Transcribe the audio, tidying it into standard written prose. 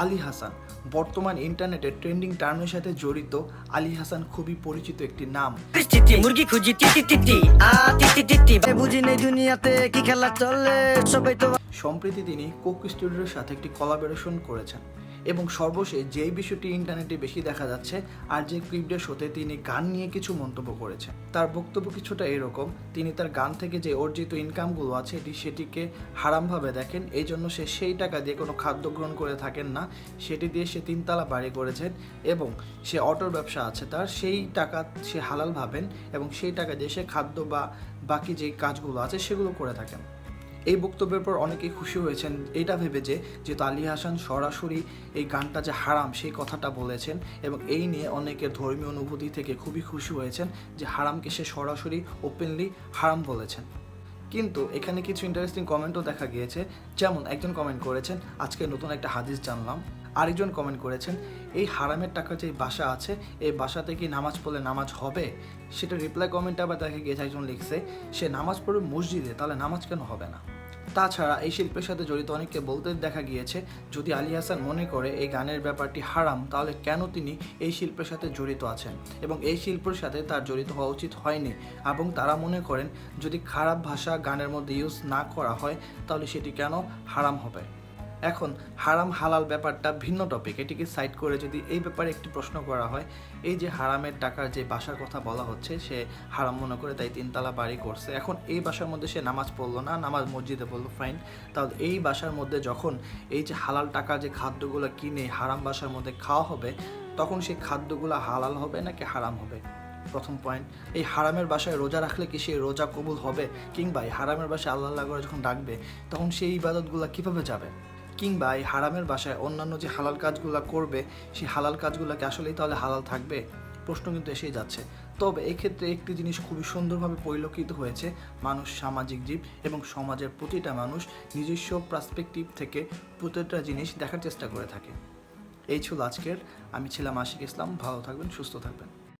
আলী হাসান বর্তমান ইন্টারনেটের ট্রেন্ডিং টার্মের সাথে জড়িত। আলী হাসান খুবই পরিচিত একটি নাম। মুরগি খুঁজি টিটি টিটি টিটি টিটি বুঝি নেই দুনিয়াতে কি খেলা চলে সবাই তো। সম্প্রতি তিনি কোক স্টুডিওর সাথে একটি কোলাবোরেশন করেছেন এবং সর্বশেষ যেই বিষয়টি ইন্টারনেটে বেশি দেখা যাচ্ছে আর যে ক্লিপডে শোতে তিনি গান নিয়ে কিছু মন্তব্য করেছেন। তার বক্তব্য কিছুটা এরকম, তিনি তার গান থেকে যে অর্জিত ইনকামগুলো আছে সেটিকে হারামভাবে দেখেন, এই জন্য সে সেই টাকা দিয়ে কোনো খাদ্য গ্রহণ করে থাকেন না, সেটি দিয়ে সে 3 তালা বাড়ি করেছেন এবং সে অটোর ব্যবসা আছে তার, সেই টাকা সে হালাল ভাবেন এবং সেই টাকা দিয়ে সে খাদ্য বা বাকি যে কাজগুলো আছে সেগুলো করে থাকেন। এই বক্তব্যের পর অনেকেই খুশি হয়েছেন এটা ভেবে যে যেহেতু আলী হাসান সরাসরি এই গানটা যে হারাম সেই কথাটা বলেছেন এবং এই নিয়ে অনেকের ধর্মীয় অনুভূতি থেকে খুবই খুশি হয়েছেন যে হারামকে সে সরাসরি ওপেনলি হারাম বলেছেন। কিন্তু এখানে কিছু ইন্টারেস্টিং কমেন্টও দেখা গিয়েছে, যেমন একজন কমেন্ট করেছেন আজকে নতুন একটা হাদিস জানলাম, আরেকজন কমেন্ট করেছেন এই হারামের টাকা যে বাসা আছে এই বাসাতে কি নামাজ পড়লে নামাজ হবে। সেটা রিপ্লাই কমেন্টে আবার দেখা গিয়েছে একজন লিখছে সে নামাজ পড়বে মসজিদে, তাহলে নামাজ কেন হবে না। তাছাড়া এই শিল্পের সাথে জড়িত অনেককে বলতে দেখা গিয়েছে যদি আলী হাসান মনে করে এই গানের ব্যাপারটি হারাম তাহলে কেন তিনি এই শিল্পের সাথে জড়িত আছেন এবং এই শিল্পের সাথে তার জড়িত হওয়া উচিত হয়নি, এবং তারা মনে করেন যদি খারাপ ভাষা গানের মধ্যে ইউজ না করা হয় তাহলে সেটি কেন হারাম হবে। এখন হারাম হালাল ব্যাপারটা ভিন্ন টপিক, এটিকে সাইড করে যদি এই ব্যাপারে একটি প্রশ্ন করা হয়, এই যে হারামের টাকার যে বাসার কথা বলা হচ্ছে সে হারাম মনে করে তাই 3 তালা বাড়ি করছে, এখন এই বাসার মধ্যে সে নামাজ পড়লো না, নামাজ মসজিদে পড়লো, ফাইন, তাহলে এই বাসার মধ্যে যখন এই যে হালাল টাকা যে খাদ্যগুলো কিনে হারাম বাসার মধ্যে খাওয়া হবে তখন সেই খাদ্যগুলো হালাল হবে নাকি হারাম হবে। প্রথম পয়েন্ট, এই হারামের বাসায় রোজা রাখলে কি সেই রোজা কবুল হবে, কিংবা এই হারামের বাসায় আল্লাহ আল্লাহ করে যখন ডাকবে তখন সেই ইবাদতগুলো কীভাবে যাবে, কিংবা এই হারামের বাসায় অন্যান্য যে হালাল কাজগুলো করবে সেই হালাল কাজগুলোকে আসলেই তাহলে হালাল থাকবে, প্রশ্ন কিন্তু এসেই যাচ্ছে। তবে এক্ষেত্রে একটি জিনিস খুবই সুন্দরভাবে পরিলক্ষিত হয়েছে, মানুষ সামাজিক জীব এবং সমাজের প্রতিটা মানুষ নিজস্ব পার্সপেক্টিভ থেকে প্রতিটা জিনিস দেখার চেষ্টা করে থাকে। এই ছিল আজকের, আমি ছিলাম আশিক ইসলাম, ভালো থাকবেন, সুস্থ থাকবেন।